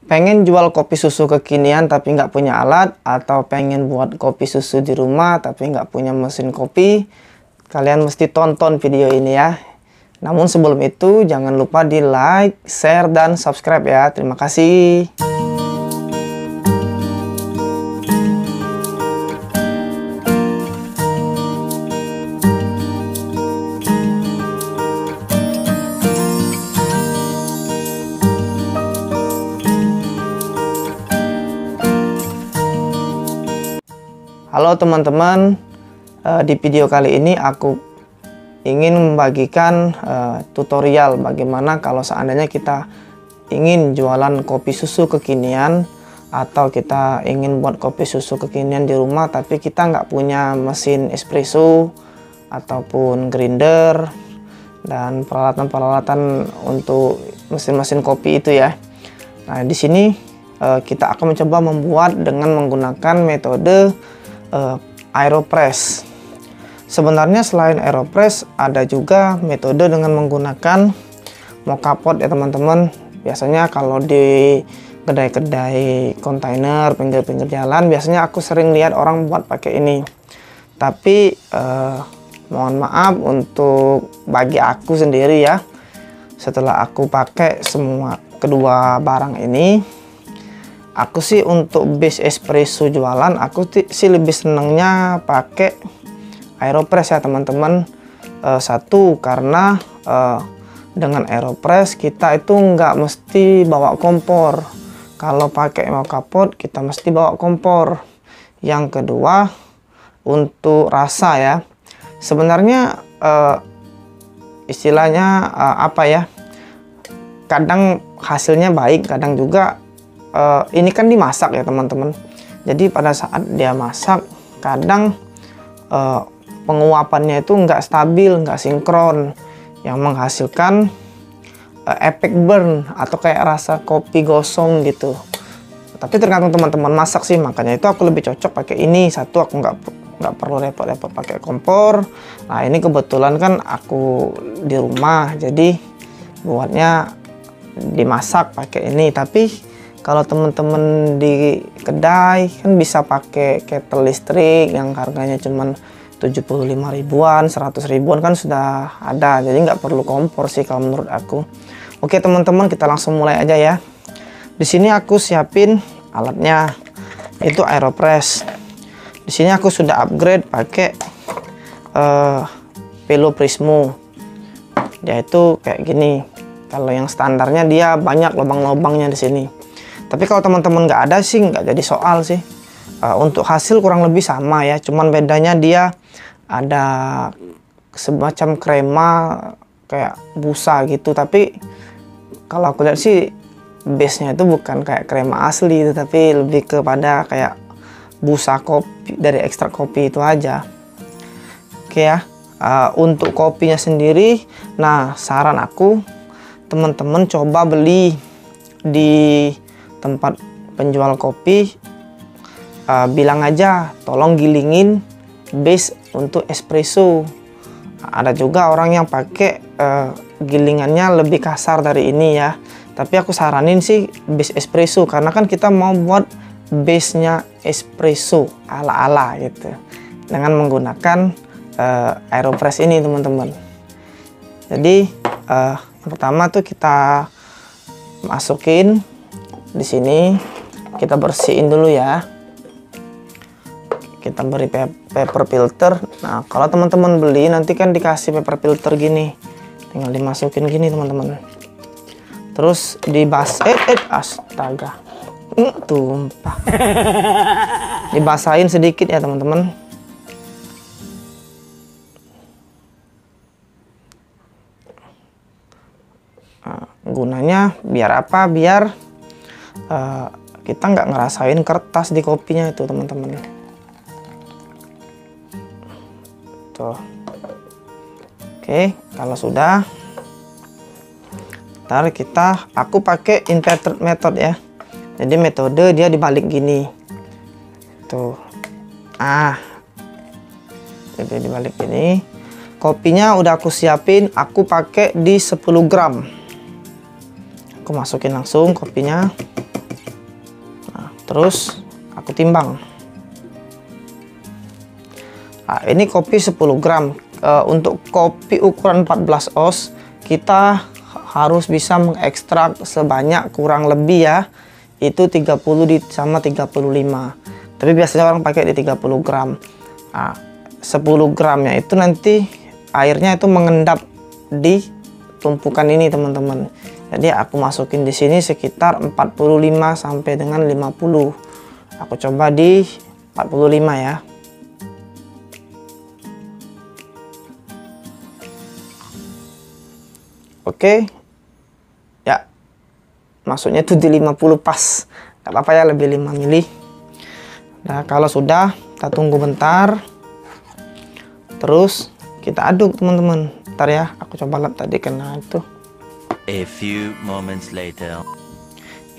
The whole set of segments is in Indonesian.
Pengen jual kopi susu kekinian tapi nggak punya alat, atau pengen buat kopi susu di rumah tapi nggak punya mesin kopi, kalian mesti tonton video ini ya. Namun sebelum itu jangan lupa di like, share, dan subscribe ya. Terima kasih. Halo teman-teman, di video kali ini aku ingin membagikan tutorial bagaimana kalau seandainya kita ingin jualan kopi susu kekinian, atau kita ingin buat kopi susu kekinian di rumah tapi kita nggak punya mesin espresso ataupun grinder dan peralatan-peralatan untuk mesin-mesin kopi itu ya. Nah, di sini kita akan mencoba membuat dengan menggunakan metode Aeropress. Sebenarnya selain Aeropress ada juga metode dengan menggunakan moka pot ya teman-teman. Biasanya kalau di kedai-kedai kontainer pinggir-pinggir jalan biasanya aku sering lihat orang buat pakai ini. Tapi mohon maaf untuk bagi aku sendiri ya, setelah aku pakai semua kedua barang ini, aku sih untuk base espresso jualan, aku sih lebih senangnya pakai Aeropress ya teman-teman. Satu, karena dengan Aeropress kita itu nggak mesti bawa kompor. Kalau pakai moka pot kita mesti bawa kompor. Yang kedua, untuk rasa ya. Sebenarnya istilahnya apa ya? Kadang hasilnya baik, kadang juga ini kan dimasak ya teman-teman. Jadi pada saat dia masak kadang penguapannya itu nggak stabil, nggak sinkron, yang menghasilkan efek burn atau kayak rasa kopi gosong gitu. Tapi tergantung teman-teman masak sih, makanya itu aku lebih cocok pakai ini. Satu, aku nggak perlu repot-repot pakai kompor. Nah, ini kebetulan kan aku di rumah, jadi buatnya dimasak pakai ini. Tapi kalau teman-teman di kedai kan bisa pakai kettle listrik yang harganya cuman 75 ribuan, 100 ribuan kan sudah ada. Jadi nggak perlu kompor sih kalau menurut aku. Oke teman-teman, kita langsung mulai aja ya. Di sini aku siapin alatnya, itu Aeropress. Di sini aku sudah upgrade pakai Velo Prismo. Dia itu kayak gini. Kalau yang standarnya dia banyak lubang-lubangnya di sini. Tapi kalau teman-teman nggak ada sih nggak jadi soal sih. Untuk hasil kurang lebih sama ya, cuman bedanya dia ada semacam krema kayak busa gitu. Tapi kalau aku lihat sih base-nya itu bukan kayak krema asli, tapi lebih kepada kayak busa kopi dari ekstrak kopi itu aja. Oke ya. Untuk kopinya sendiri, nah saran aku teman-teman coba beli di tempat penjual kopi, bilang aja tolong gilingin base untuk espresso. Ada juga orang yang pakai gilingannya lebih kasar dari ini ya, tapi aku saranin sih base espresso karena kan kita mau buat base nya espresso ala-ala gitu dengan menggunakan Aeropress ini teman-teman. Jadi yang pertama tuh kita masukin di sini, kita bersihin dulu ya. Kita beri paper filter. Nah, kalau teman-teman beli nanti kan dikasih paper filter gini, tinggal dimasukin gini teman-teman. Terus astaga, tumpah. Dibasahin sedikit ya teman-teman. Nah, gunanya biar apa? Biar kita nggak ngerasain kertas di kopinya itu teman-teman. Tuh. Oke, kalau sudah, ntar aku pakai inverted method ya. Jadi metode dia dibalik gini. Tuh. Jadi dibalik gini. Kopinya udah aku siapin, aku pakai di 10 gram. Aku masukin langsung kopinya. Terus aku timbang. Nah, ini kopi 10 gram. Untuk kopi ukuran 14 oz kita harus bisa mengekstrak sebanyak kurang lebih ya itu 30 sama 35. Tapi biasanya orang pakai di 30 gram. Nah, 10 gramnya itu nanti airnya itu mengendap di tumpukan ini teman-teman. Jadi aku masukin di sini sekitar 45 sampai dengan 50. Aku coba di 45 ya. Oke. Ya. Maksudnya itu di 50 pas. Gak apa-apa ya, lebih 5 mili. Nah, kalau sudah, kita tunggu bentar. Terus kita aduk teman-teman. Bentar ya, aku coba lihat tadi kena itu. A few moments later.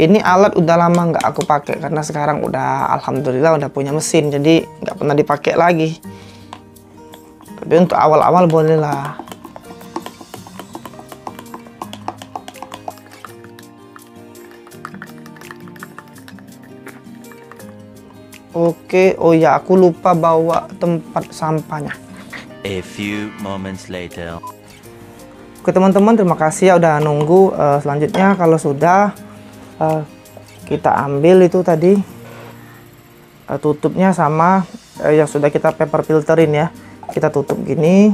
Ini alat udah lama nggak aku pakai karena sekarang udah alhamdulillah udah punya mesin, jadi nggak pernah dipakai lagi. Tapi untuk awal-awal boleh lah. Oke, oh ya aku lupa bawa tempat sampahnya. A few moments later. Oke teman-teman, terima kasih ya udah nunggu. Selanjutnya kalau sudah kita ambil itu tadi tutupnya sama yang sudah kita paper filterin ya. Kita tutup gini.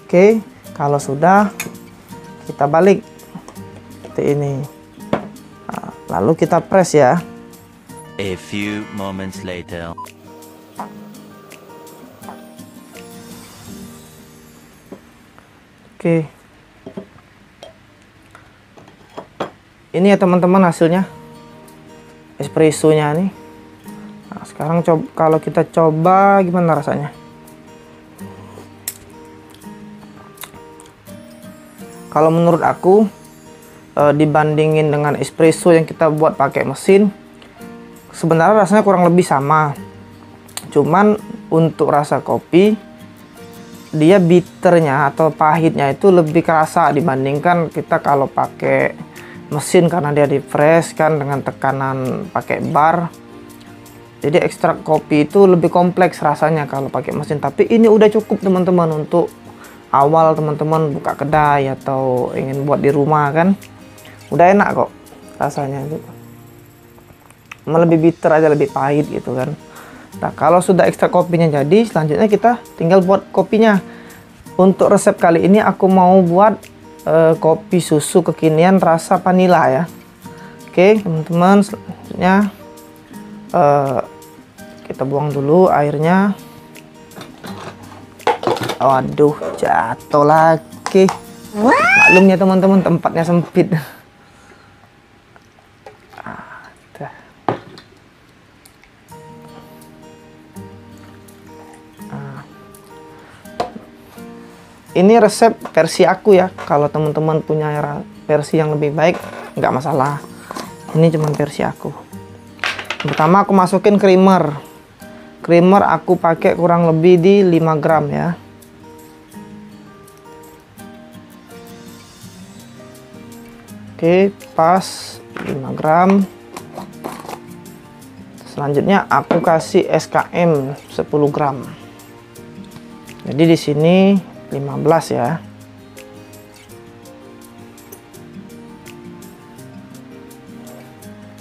Oke, kalau sudah kita balik seperti ini. Nah, lalu kita press ya. A few moments later. Oke. Ini ya teman-teman hasilnya. Espressonya nih. Nah, sekarang coba, kalau kita coba gimana rasanya? Kalau menurut aku dibandingin dengan espresso yang kita buat pakai mesin, sebenarnya rasanya kurang lebih sama. Cuman untuk rasa kopi dia bitternya atau pahitnya itu lebih kerasa dibandingkan kita kalau pakai mesin karena dia di press kan dengan tekanan pakai bar. Jadi ekstrak kopi itu lebih kompleks rasanya kalau pakai mesin. Tapi ini udah cukup teman-teman untuk awal teman-teman buka kedai atau ingin buat di rumah kan. Udah enak kok rasanya gitu. Lebih bitter aja, lebih pahit gitu kan. Nah, kalau sudah ekstrak kopinya jadi, selanjutnya kita tinggal buat kopinya. Untuk resep kali ini aku mau buat kopi susu kekinian rasa vanila ya. Oke, teman-teman, selanjutnya kita buang dulu airnya. Waduh, jatuh lagi. Maklum ya teman-teman, tempatnya sempit. Ini resep versi aku ya. Kalau teman-teman punya versi yang lebih baik, nggak masalah. Ini cuma versi aku. Pertama aku masukin creamer. Creamer aku pakai kurang lebih di 5 gram ya. Oke, pas 5 gram. Selanjutnya aku kasih SKM 10 gram. Jadi di sini 15 ya.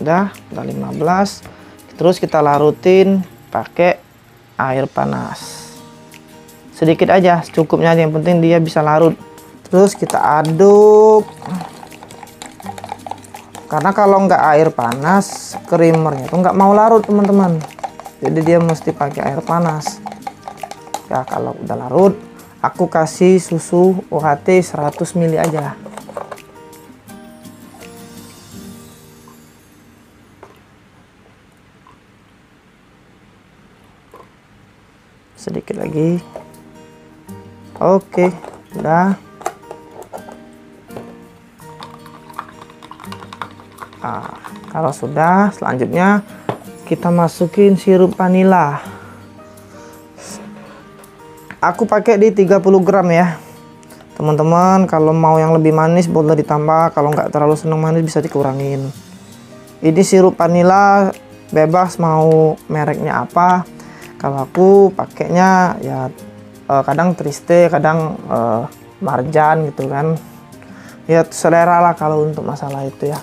Udah 15. Terus kita larutin pakai air panas. Sedikit aja, cukupnya aja, yang penting dia bisa larut. Terus kita aduk. Karena kalau nggak air panas, creamernya tuh nggak mau larut teman-teman. Jadi dia mesti pakai air panas. Ya kalau udah larut, aku kasih susu UHT 100 ml aja. Sedikit lagi. Oke, udah. Nah, kalau sudah, selanjutnya kita masukin sirup vanila. Aku pakai di 30 gram ya. Teman-teman kalau mau yang lebih manis boleh ditambah, kalau nggak terlalu senang manis bisa dikurangin. Ini sirup vanila bebas mau mereknya apa. Kalau aku pakainya ya kadang Triste, kadang Marjan gitu kan. Ya selera lah kalau untuk masalah itu ya.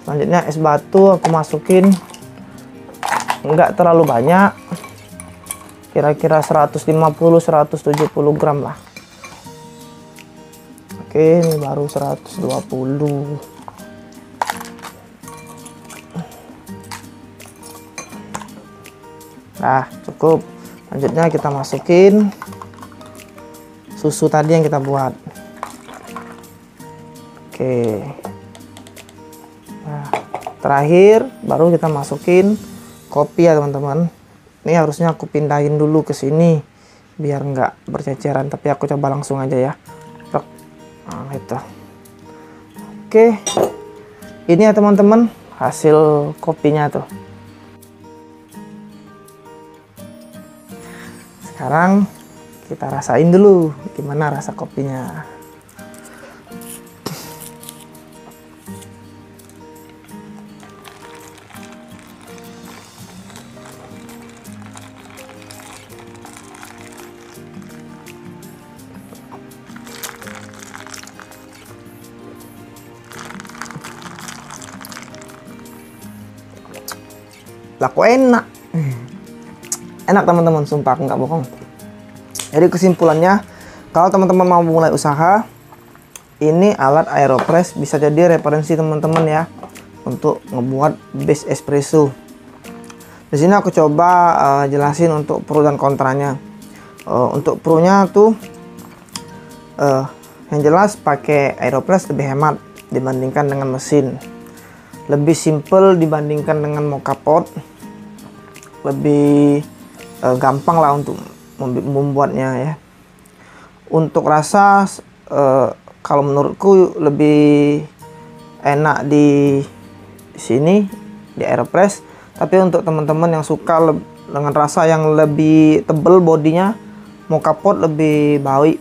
Selanjutnya es batu aku masukin nggak terlalu banyak, kira-kira 150-170 gram lah. Oke, ini baru 120. Nah cukup. Selanjutnya kita masukin susu tadi yang kita buat. Oke. Nah, terakhir baru kita masukin kopi ya teman-teman. Ini harusnya aku pindahin dulu ke sini biar nggak berceceran, tapi aku coba langsung aja ya. Nah, itu. Oke. Ini ya teman-teman hasil kopinya tuh. Sekarang kita rasain dulu gimana rasa kopinya. Laku enak. Enak teman-teman, sumpah aku nggak bohong. Jadi kesimpulannya, kalau teman-teman mau mulai usaha, ini alat Aeropress bisa jadi referensi teman-teman ya untuk ngebuat base espresso. Di sini aku coba jelasin untuk pro dan kontranya. Untuk pro-nya tuh yang jelas pakai Aeropress lebih hemat dibandingkan dengan mesin, lebih simple dibandingkan dengan moka pot, lebih gampang lah untuk membuatnya ya. Untuk rasa kalau menurutku lebih enak di sini di Aeropress, tapi untuk teman-teman yang suka dengan rasa yang lebih tebal bodinya, moka pot lebih baik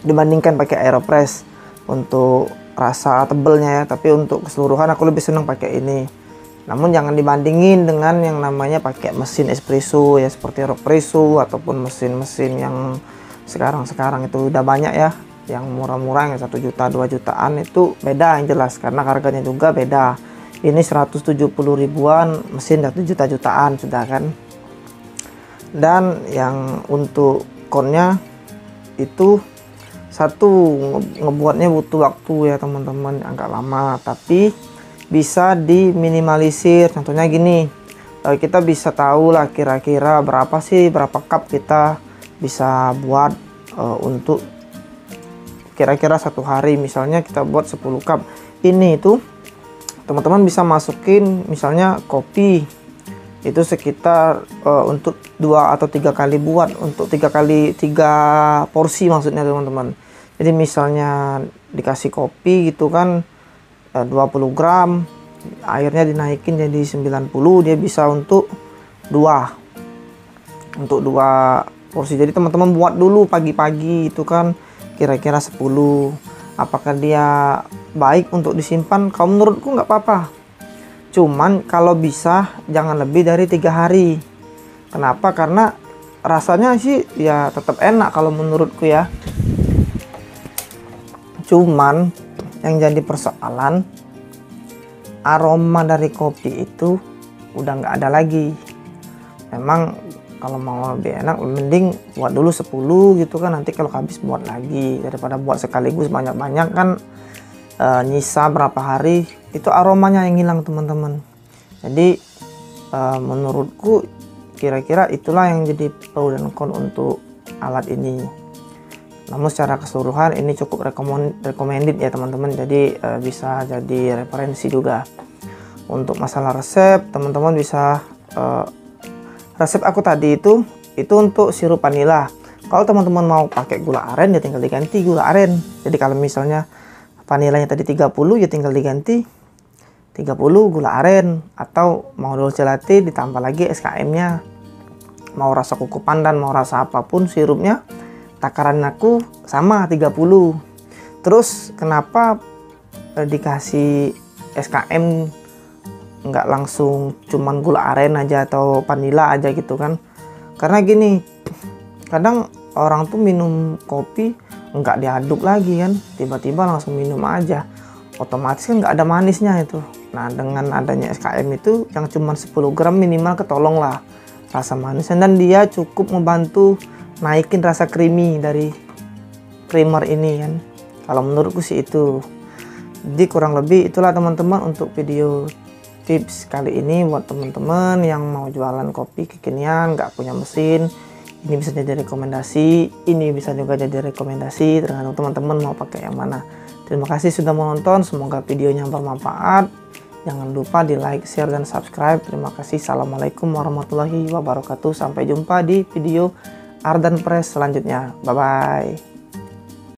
dibandingkan pakai Aeropress untuk rasa tebelnya ya. Tapi untuk keseluruhan aku lebih senang pakai ini. Namun jangan dibandingin dengan yang namanya pakai mesin espresso ya, seperti Aeropresso ataupun mesin-mesin yang sekarang itu udah banyak ya, yang murah-murah yang 1 juta 2 jutaan itu beda yang jelas karena harganya juga beda. Ini 170 ribuan, mesin 1 juta-jutaan sudah kan. Dan yang untuk konnya itu satu, ngebuatnya butuh waktu ya teman-teman, agak lama, tapi bisa diminimalisir. Contohnya gini, kita bisa tahu lah kira-kira berapa cup kita bisa buat untuk kira-kira 1 hari. Misalnya kita buat 10 cup. Ini itu teman-teman bisa masukin misalnya kopi itu sekitar untuk 2 atau 3 kali buat, untuk 3 porsi maksudnya teman-teman. Jadi misalnya dikasih kopi gitu kan 20 gram, airnya dinaikin jadi 90, dia bisa untuk 2 porsi. Jadi teman-teman buat dulu pagi-pagi itu kan kira-kira 10. Apakah dia baik untuk disimpan? Kalau menurutku nggak apa-apa, cuman kalau bisa jangan lebih dari 3 hari. Kenapa? Karena rasanya sih ya tetap enak kalau menurutku ya. Cuman yang jadi persoalan, aroma dari kopi itu udah nggak ada lagi. Memang kalau mau lebih enak mending buat dulu 10 gitu kan, nanti kalau habis buat lagi, daripada buat sekaligus banyak-banyak kan nyisa berapa hari itu aromanya yang hilang teman-teman. Jadi menurutku kira-kira itulah yang jadi pro dan kon untuk alat ini. Namun secara keseluruhan ini cukup recommended ya teman-teman, jadi bisa jadi referensi juga. Untuk masalah resep, teman-teman bisa resep aku tadi itu untuk sirup vanila. Kalau teman-teman mau pakai gula aren ya tinggal diganti gula aren. Jadi kalau misalnya vanilanya tadi 30 ya tinggal diganti 30 gula aren, atau mau dolce latte ditambah lagi SKM-nya. Mau rasa kuku pandan, mau rasa apapun sirupnya takaran aku sama 30. Terus kenapa dikasih SKM nggak langsung cuman gula aren aja atau vanila aja gitu kan? Karena gini, kadang orang tuh minum kopi nggak diaduk lagi kan, tiba-tiba langsung minum aja, otomatis kan nggak ada manisnya itu. Nah, dengan adanya SKM itu yang cuma 10 gram minimal ketolong lah rasa manisnya, dan dia cukup membantu naikin rasa creamy dari creamer ini kan. Kalau menurutku sih itu. Jadi kurang lebih itulah teman-teman untuk video tips kali ini buat teman-teman yang mau jualan kopi kekinian, nggak punya mesin. Ini bisa jadi rekomendasi, ini bisa juga jadi rekomendasi, tergantung teman-teman mau pakai yang mana. Terima kasih sudah menonton, semoga videonya bermanfaat. Jangan lupa di like, share, dan subscribe. Terima kasih. Assalamualaikum warahmatullahi wabarakatuh. Sampai jumpa di video Ardan Press selanjutnya. Bye-bye.